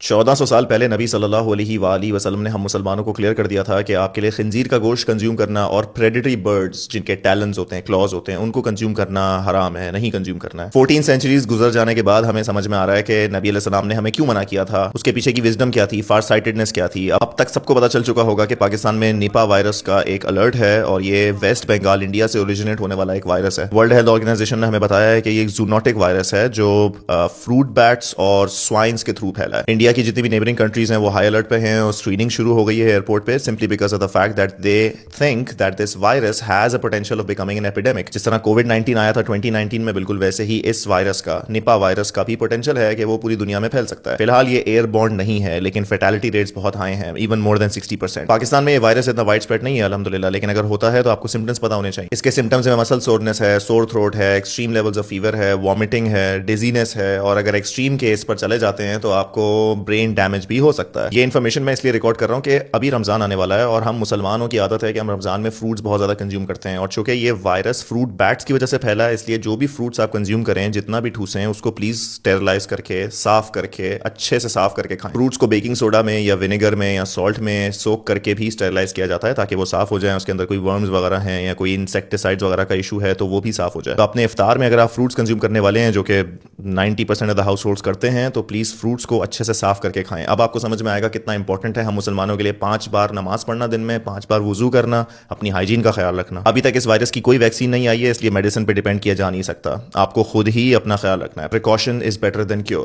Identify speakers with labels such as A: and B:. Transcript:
A: 1400 साल पहले नबी सल्लल्लाहु अलैहि वसल्लम ने हम मुसलमानों को क्लियर कर दिया था कि आपके लिए खंजीर का गोश्त कंज्यूम करना और प्रेडेटरी बर्ड्स जिनके टैलेंस होते हैं, क्लॉज होते हैं, उनको कंज्यूम करना हराम है, नहीं कंज्यूम करना है। 14 सेंचुरीज गुजर जाने के बाद हमें समझ में आ रहा है कि नबी अलैहिस्सलाम ने हमें क्यों मना किया था, उसके पीछे की विजडम क्या थी, फार साइटेडनेस क्या थी। अब तक सबको पता चल चुका होगा कि पाकिस्तान में निपा वायरस का एक अलर्ट है और ये वेस्ट बंगाल इंडिया से ओरिजिनेट होने वाला एक वायरस है। वर्ल्ड हेल्थ ऑर्गेनाइजेशन ने हमें बताया है कि ये एक जूनोटिक वायरस है जो फ्रूट बैट्स और स्वाइन्स के थ्रू फैला है। इंडिया की जितनी भी नेबरिंग कंट्रीज हैं वो हाई अलर्ट पे हैं और स्क्रीनिंग शुरू हो गई है एयरपोर्ट पे, simply because of the fact that they think that this virus has a potential of becoming an epidemic. जिस तरह कोविड-19 आया था 2019 में, बिल्कुल वैसे ही इस वायरस का, निपा वायरस का भी पोटेंशियल है कि वो पूरी दुनिया में फैल सकता है। फिलहाल ये एयरबॉर्न नहीं है, लेकिन फेटालिटी रेट्स बहुत हाई हैं, इवन मोर देन 60%। पाकिस्तान में ये वायरस इतना वाइड स्प्रेड नहीं है अल्हम्दुलिल्लाह, लेकिन अगर होता है तो आपको सिम्टम्स पता होने चाहिए। इसके सिम्टम्स में मसल सोरनेस है, सोर थ्रोट है, एक्सट्रीम लेवल्स ऑफ फीवर है, वॉमिटिंग है, डिजीनेस है, और अगर एक्सट्रीम केस पर चले जाते हैं तो आपको ब्रेन डैमेज भी हो सकता है। ये इन्फॉर्मेशन मैं इसलिए रिकॉर्ड कर रहा हूँ कि अभी रमजान आने वाला है और हम मुसलमानों की आदत है कि हम रमजान में फ्रूट्स बहुत ज्यादा कंज्यूम करते हैं, और चूंकि ये वायरस फ्रूट बैट्स की वजह से फैला है, इसलिए जो भी फ्रूट्स आप कंज्यूम करें, जितना भी ठूसें, उसको प्लीज स्टेरलाइज करके, साफ करके, अच्छे से साफ करके खाएं। फ्रूट्स को बेकिंग सोडा में या विनेगर में या सॉल्ट में सोक करके भी स्टेरलाइज किया जाता है ताकि वो साफ हो जाए, उसके अंदर कोई वर्म्स वगैरह हैं या कोई इंसेक्टिसाइड्स वगैरह का इशू है तो वो भी साफ हो जाए। तो अपने इफ्तार में अगर आप फ्रूट्स कंज्यूम करने वाले हैं, जो कि 90% ऑफ द हाउस होल्ड्स करते हैं, तो प्लीज फ्रूट्स को अच्छे से साफ करके खाएं। अब आपको समझ में आएगा कितना इंपॉर्टेंट है हम मुसलमानों के लिए 5 बार नमाज पढ़ना दिन में, 5 बार वुजू करना, अपनी हाइजीन का ख्याल रखना। अभी तक इस वायरस की कोई वैक्सीन नहीं आई है, इसलिए मेडिसिन पे डिपेंड किया जा नहीं सकता। आपको खुद ही अपना ख्याल रखना है। Precaution is better than cure.